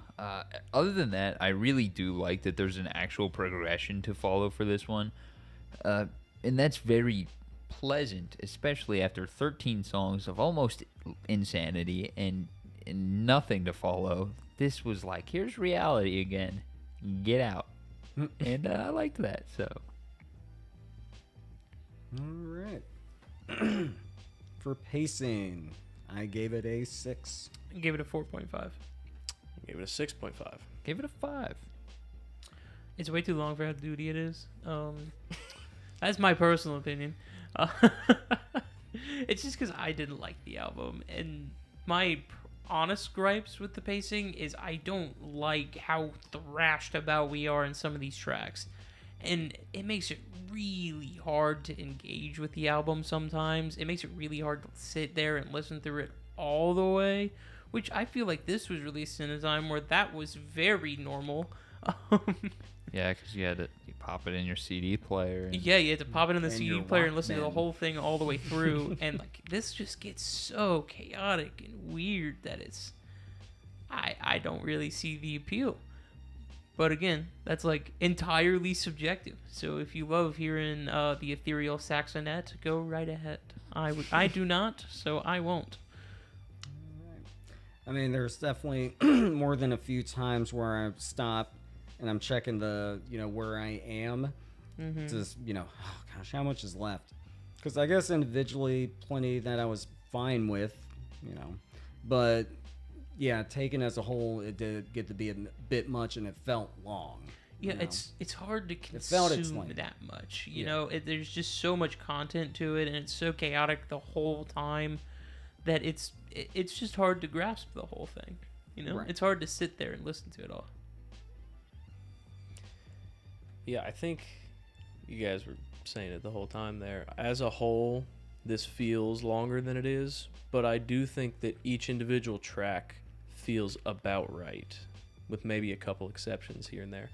A: Other than that, I really do like that there's an actual progression to follow for this one. And that's very pleasant, especially after 13 songs of almost insanity and nothing to follow. This was like, here's reality again. Get out. And I liked that, so...
B: All right. For pacing, I gave it a 6.
C: I gave it a 4.5.
D: I gave it a 6.5.
A: Gave it a 5.
C: It's way too long for how duty it is. That's my personal opinion. It's just because I didn't like the album, and my honest gripes with the pacing is I don't like how thrashed about we are in some of these tracks, and it makes it really hard to engage with the album sometimes. It makes it really hard to sit there and listen through it all the way, which I feel like this was released in a time where that was very normal.
A: Yeah, because you pop it in your CD player. And
C: Yeah, you had to pop it in the
B: And
C: CD
B: your
C: player and listen to the
B: Walkman.
C: whole thing all the way through, and like this just gets so chaotic and weird that it's, I don't really see the appeal. But again, that's like entirely subjective. So if you love hearing the ethereal saxonet, go right ahead. I do not, so I won't.
B: I mean, there's definitely more than a few times where I stop and I'm checking the, where I am. Just, oh gosh, how much is left? Because I guess individually, plenty that I was fine with, but yeah, taken as a whole, it did get to be a bit much, and it felt long.
C: Yeah,
B: you know?
C: it's hard to
B: felt its
C: consume
B: length.
C: that much. You know, there's just so much content to it, and it's so chaotic the whole time that it's just hard to grasp the whole thing. You know,
B: Right.
C: it's hard to sit there and listen to it all.
D: Yeah, I think you guys were saying it the whole time there. As a whole, this feels longer than it is, but I do think that each individual track feels about right, with maybe a couple exceptions here and there.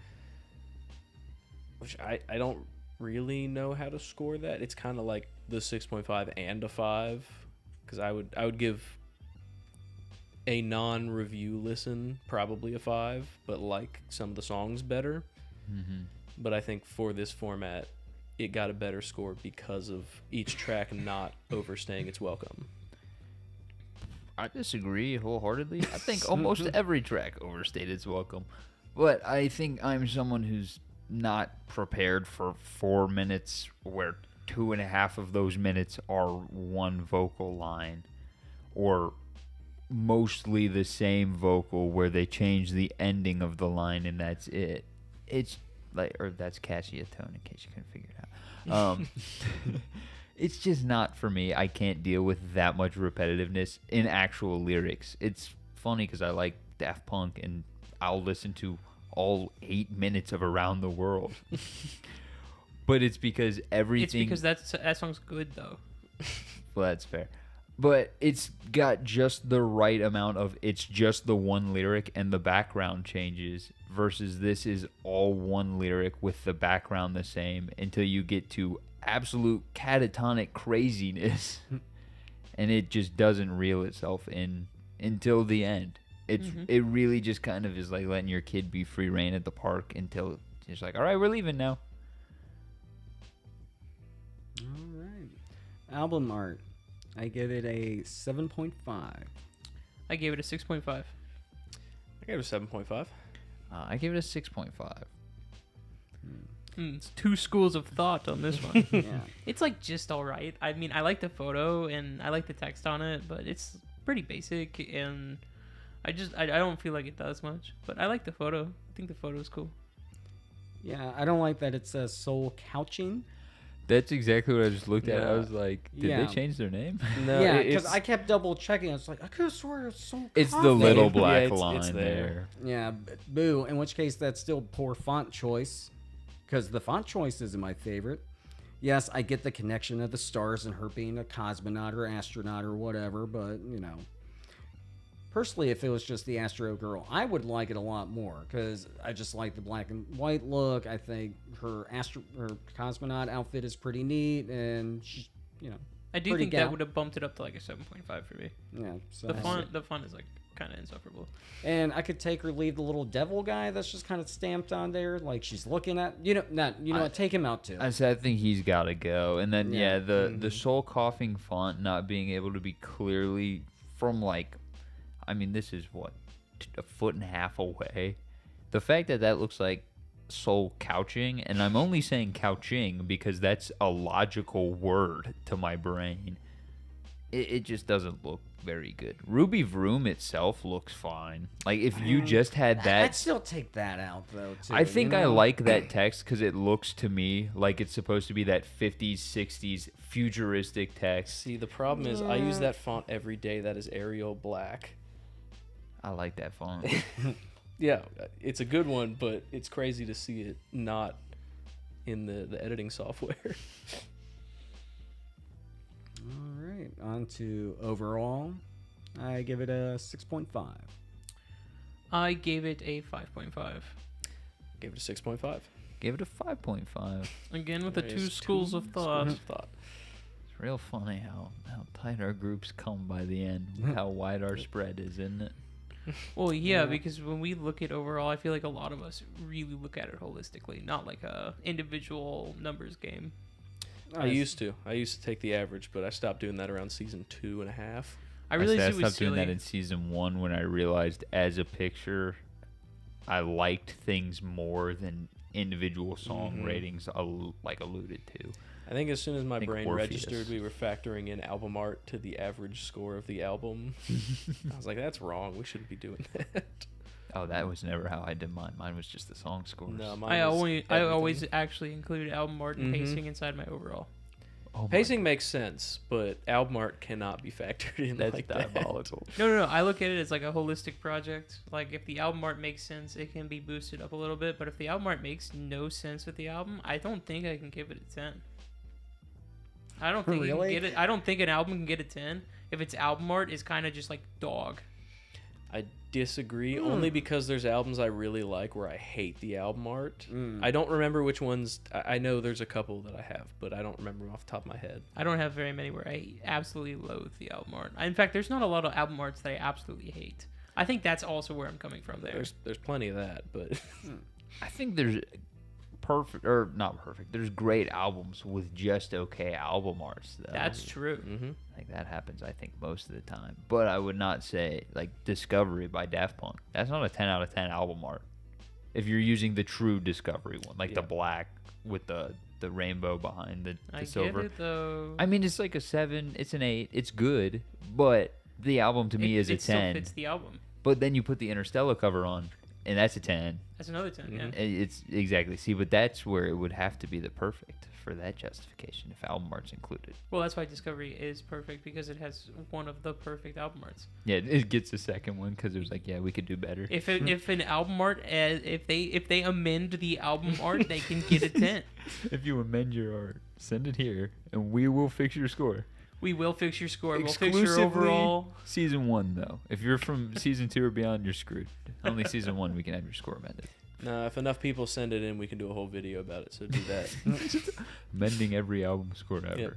D: Which I don't really know how to score that. It's kind of like the 6.5 and a 5, because I would give a non-review listen probably a 5, but like some of the songs better.
A: Mm-hmm.
D: But I think for this format, it got a better score because of each track not overstaying its welcome.
A: I disagree wholeheartedly. I think almost every track overstayed its welcome. But I think I'm someone who's not prepared for 4 minutes where 2.5 of those minutes are one vocal line, or mostly the same vocal where they change the ending of the line and that's it. It's like, or that's Cassia tone in case you couldn't figure it out. It's just not for me. I can't deal with that much repetitiveness in actual lyrics. It's funny because I like Daft Punk and I'll listen to all 8 minutes of Around the World. But it's because everything...
C: It's because that song's good, though.
A: Well, that's fair. But it's got just the right amount of it's just the one lyric and the background changes, versus this is all one lyric with the background the same until you get to absolute catatonic craziness. And it just doesn't reel itself in until the end. It really just kind of is like letting your kid be free reign at the park until it's like, all right, we're leaving now.
B: All right. Album art. I give it a 7.5.
C: I gave it a 6.5.
D: I gave it a 7.5.
A: I give it a 6.5.
C: It's two schools of thought on this one.
B: Yeah.
C: It's like just all right. I mean, I like the photo and I like the text on it, but it's pretty basic, and I don't feel like it does much. But I like the photo. I think the photo is cool.
B: Yeah, I don't like that it says soul couching.
A: That's exactly what I just looked at. I
D: No.
A: was like, did
B: Yeah.
A: they change their name?
D: No,
B: Yeah,
D: it's
B: because I kept double checking. I was like, I could have sworn it's soul
A: It's the
B: coughing.
A: little
D: Yeah,
A: black
D: it's
A: line
D: there.
A: there.
B: Yeah, boo. In which case, that's still poor font choice, because the font choice isn't my favorite. Yes, I get the connection of the stars and her being a cosmonaut or astronaut or whatever, but, you know. Personally, if it was just the Astro Girl, I would like it a lot more, because I just like the black and white look. I think her cosmonaut outfit is pretty neat, and she's, you know,
C: I do
B: pretty
C: think
B: gal.
C: that would have bumped it up to like a 7.5 for me.
B: yeah. So
C: The font is like kind of insufferable.
B: And I could take or leave the little devil guy that's just kind of stamped on there, like she's looking at. What? Take him out too.
A: I said I think he's got to go. And then
B: Yeah.
A: the soul coughing font not being able to be clearly from like, I mean, this is what, a foot and a half away. The fact that looks like soul couching, and I'm only saying couching because that's a logical word to my brain. It just doesn't look very good. Ruby Vroom itself looks fine. Like if you just had
B: I'd
A: that,
B: still take that out though. Too,
A: I think
B: you
A: I
B: know?
A: like that text because it looks to me like it's supposed to be that 50s, 60s futuristic text.
D: See, the problem is I use that font every day. That is Arial Black.
A: I like that font.
D: Yeah, it's a good one, but it's crazy to see it not in the editing software.
B: All right, on to overall. I give it a 6.5.
C: I gave it a 5.5.
D: Gave it a 6.5.
A: Give it a 5.5.
C: Again with the
D: There
C: two
D: is
C: schools of thought.
A: It's real funny how tight our groups come by the end, how wide our spread is, isn't it?
C: Well, yeah,
B: Yeah.
C: because when we look at overall, I feel like a lot of us really look at it holistically, not like a individual numbers game.
D: I used to take the average, but I stopped doing that around season 2.5.
C: I really
A: I
C: see it was
A: stopped doing that
C: silly.
A: in season 1 when I realized as a picture I liked things more than individual song
D: Mhm.
A: ratings like alluded to.
D: I think as soon as my
A: think
D: brain
A: Orpheus.
D: registered, we were factoring in album art to the average score of the album. I was like, that's wrong. We shouldn't be doing that.
A: Oh, that was never how I did mine. Mine was just the song scores.
D: No, mine
C: I
D: was
C: always
D: everything.
C: actually include album art and
D: Mhm.
C: pacing inside my overall.
A: Oh my
D: Pacing makes sense, but album art cannot be factored in
A: That's
D: like
A: diabolical.
C: No. I look at it as like a holistic project. Like if the album art makes sense, it can be boosted up a little bit. But if the album art makes no sense with the album, I don't think I can give it a 10. I don't think you can
B: Really?
C: get it. I don't think an album can get a 10 if its album art is kind of just like dog.
D: I disagree only because there's albums I really like where I hate the album art.
B: Mm.
D: I don't remember which ones. I know there's a couple that I have, but I don't remember them off the top of my head.
C: I don't have very many where I absolutely loathe the album art. In fact, there's not a lot of album arts that I absolutely hate. I think that's also where I'm coming from there.
D: There's plenty of that, but
A: I think there's perfect or not perfect. There's great albums with just okay album arts though.
C: That's true.
A: Like that happens I think most of the time. But I would not say like Discovery by Daft Punk. That's not a 10 out of 10 album art. If you're using the true Discovery one, like the black with the rainbow behind the
C: I
A: silver.
C: get it though.
A: I mean it's like a 7, it's an 8. It's good, but the album to me is a
C: it still
A: 10.
C: fits the album.
A: But then you put the Interstellar cover on and that's a 10.
C: That's another 10. Yeah.
A: It's exactly. See, but that's where it would have to be the perfect for that justification if album art's included.
C: Well, that's why Discovery is perfect because it has one of the perfect album arts.
A: Yeah, it gets a second one because it was like, yeah, we could do better.
C: If an album art, if they amend the album art, they can get a 10.
A: If you amend your art, send it here, and we will fix your score.
C: We will fix your score. We'll fix your
A: Exclusively
C: overall.
A: season 1 though. If you're from season 2 or beyond, you're screwed. Only season 1 we can have your score amended.
D: nah, if enough people send it in, we can do a whole video about it. So do that.
A: Amending every album score ever.
D: Yep.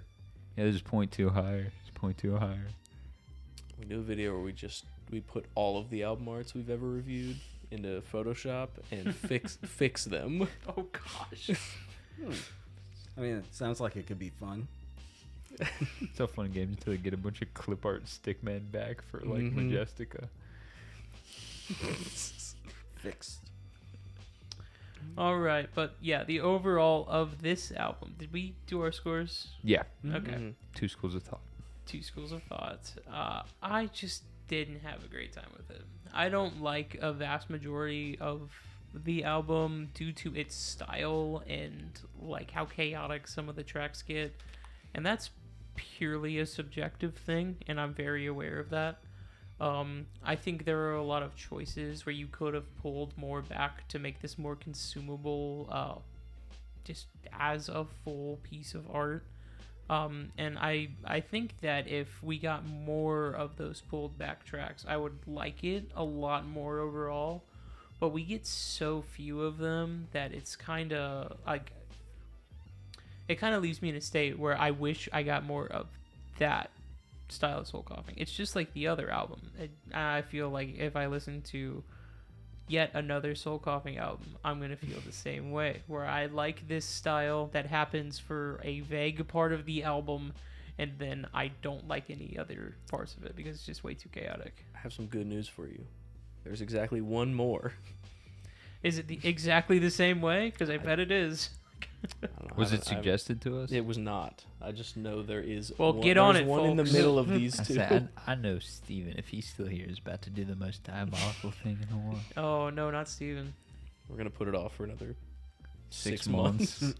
A: Yeah, there's point 2 higher. There's point 2 higher.
D: We do a video where we put all of the album arts we've ever reviewed into Photoshop and fix them.
C: Oh gosh.
B: I mean, it sounds like it could be fun.
A: It's a fun game until they get a bunch of clip art stickmen back for like
D: Mhm.
A: Majestica.
B: Fixed.
C: All right, but yeah, the overall of this album. Did we do our scores?
A: Yeah,
C: Okay.
D: Mhm.
A: 2 schools of thought.
C: Two schools of thought. I just didn't have a great time with it. I don't like a vast majority of the album due to its style and like how chaotic some of the tracks get, and that's purely a subjective thing, and I'm very aware of that. I think there are a lot of choices where you could have pulled more back to make this more consumable, just as a full piece of art. And I think that if we got more of those pulled back tracks, I would like it a lot more overall. But we get so few of them that it's kind of like it kind of leaves me in a state where I wish I got more of that style of soul coughing. It's just like the other album. I feel like if I listen to yet another soul coughing album, I'm gonna feel the same way, where I like this style that happens for a vague part of the album, and then I don't like any other parts of it because it's just way too chaotic.
D: I have some good news for you. There's exactly one more.
C: Is it exactly the same way? Because I bet it is.
D: I don't know,
A: Was
D: I
A: it
D: haven't-
A: suggested to us?
D: It was not. I just know there is.
C: Well,
D: one,
C: get on
D: there's
C: it,
D: one in the
C: folks.
D: middle of these
A: I
D: two.
A: said, I know Steven, if he's still here, is about to do the most diabolical thing in the world.
C: Oh no, not Steven.
D: We're gonna put it off for another
A: 6
D: months.
A: months.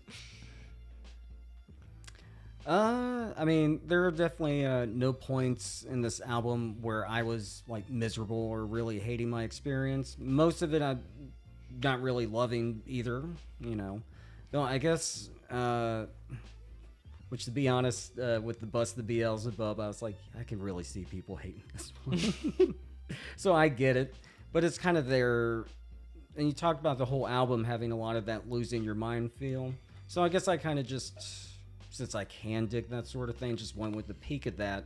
B: I mean, there are definitely no points in this album where I was like miserable or really hating my experience. Most of it I'm not really loving either, you know. No, I guess, which to be honest, with the Bust the Beelzebub, I was like, I can really see people hating this one. So I get it, but it's kind of there. And you talked about the whole album having a lot of that losing your mind feel. So I guess I kind of just, since I can dig that sort of thing, just went with the peak of that.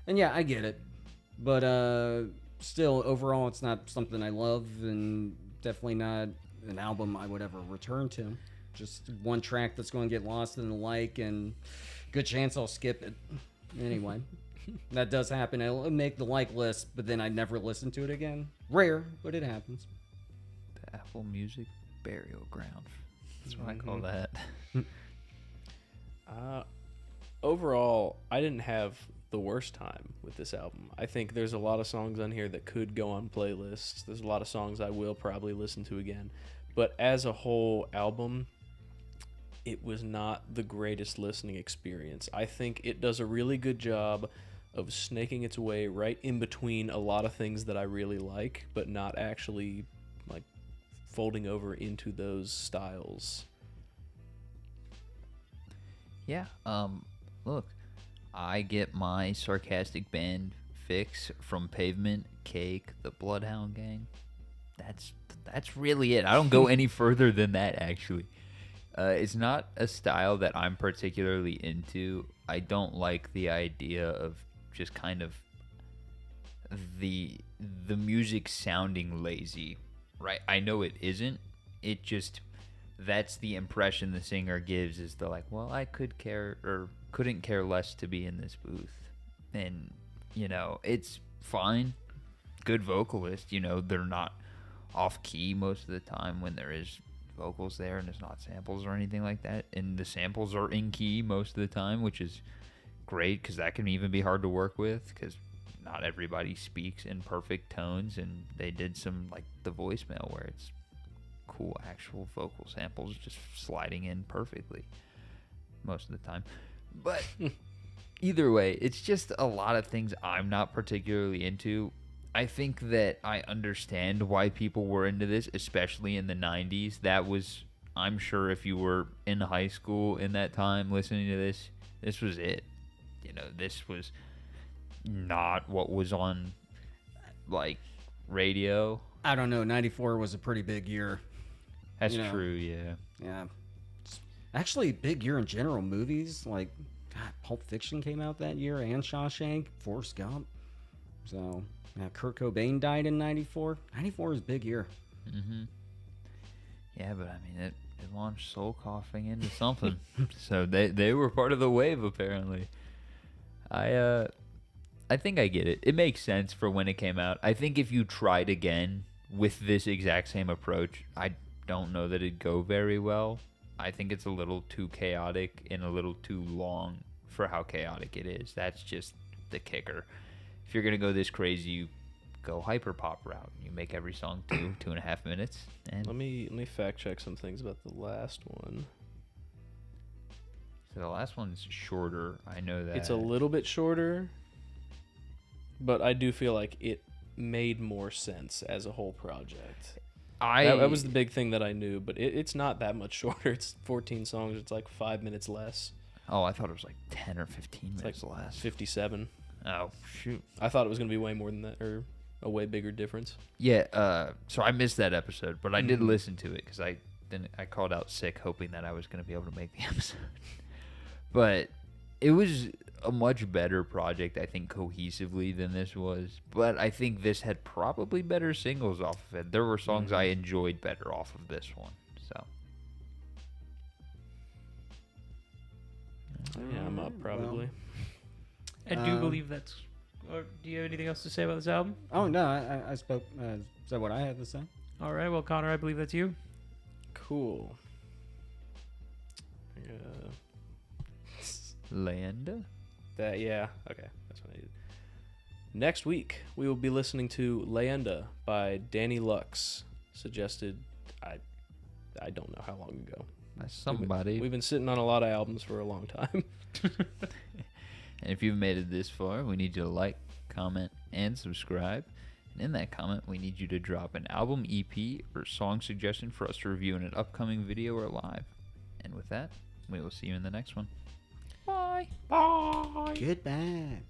B: And yeah, I get it. But still, overall, it's not something I love, and definitely not an album I would ever return to. Just one track that's going to get lost in the like, and good chance I'll skip it. Anyway, that does happen. I'll make the like list, but then I never listen to it again. Rare, but it happens.
A: The Apple Music burial ground. That's what I call
D: Mhm.
A: that.
D: Overall, I didn't have the worst time with this album. I think there's a lot of songs on here that could go on playlists. There's a lot of songs I will probably listen to again. But as a whole album, it was not the greatest listening experience. I think it does a really good job of snaking its way right in between a lot of things that I really like, but not actually like folding over into those styles.
A: Yeah. Look, I get my sarcastic band fix from Pavement, Cake, the Bloodhound Gang. That's really it. I don't go any further than that, actually. It's not a style that I'm particularly into. I don't like the idea of just kind of the music sounding lazy, right? I know it isn't. It just that's the impression the singer gives is they're like, well, I could care or couldn't care less to be in this booth, and it's fine. Good vocalist, they're not off key most of the time when there is vocals there and there's not samples or anything like that, and the samples are in key most of the time, which is great because that can even be hard to work with because not everybody speaks in perfect tones, and they did some like the voicemail where it's cool actual vocal samples just sliding in perfectly most of the time. But either way, it's just a lot of things I'm not particularly into. I think that I understand why people were into this, especially in the 90s. That was, I'm sure if you were in high school in that time listening to this was it. This was not what was on, like, radio.
B: I don't know. 94 was a pretty big year.
A: That's true, yeah.
B: Yeah. Actually, big year in general. Movies, like, God, Pulp Fiction came out that year, and Shawshank, Forrest Gump. So, Kurt Cobain died in 94. 94 is a big year.
A: Mm-hmm. Yeah, but I mean, it launched Soul Coughing into something. So they were part of the wave, apparently. I think I get it. It makes sense for when it came out. I think if you tried again with this exact same approach, I don't know that it'd go very well. I think it's a little too chaotic and a little too long for how chaotic it is. That's just the kicker. If you're going to go this crazy, you go hyperpop route. You make every song 2.5 minutes. And
D: Let me fact check some things about the last one.
A: so the last one's shorter. I know that.
D: It's a little bit shorter, but I do feel like it made more sense as a whole project. That was the big thing that I knew, but it's not that much shorter. It's 14 songs. It's like 5 minutes less.
A: Oh, I thought it was like 10 or 15 minutes
D: like
A: less.
D: 57.
A: Oh, shoot.
D: I thought it was going to be way more than that, or a way bigger difference.
A: Yeah, so I missed that episode, but I did listen to it because I called out sick hoping that I was going to be able to make the episode. But it was a much better project, I think, cohesively than this was. But I think this had probably better singles off of it. There were songs I enjoyed better off of this one. So
D: Yeah, I'm up probably.
C: I do believe that's. Or do you have anything else to say about this album?
B: Oh, no, I spoke. Said what I had to say.
C: All right, well, Connor, I believe that's you.
D: Cool.
A: Leander?
D: Yeah. Okay, that's what I needed. Next week, we will be listening to Leyenda by Danny Lux. Suggested, I don't know how long ago.
A: That's somebody.
D: We've been sitting on a lot of albums for a long time.
A: And if you've made it this far, we need you to like, comment, and subscribe. And in that comment, we need you to drop an album, EP, or song suggestion for us to review in an upcoming video or live. And with that, we will see you in the next one. Bye.
B: Goodbye.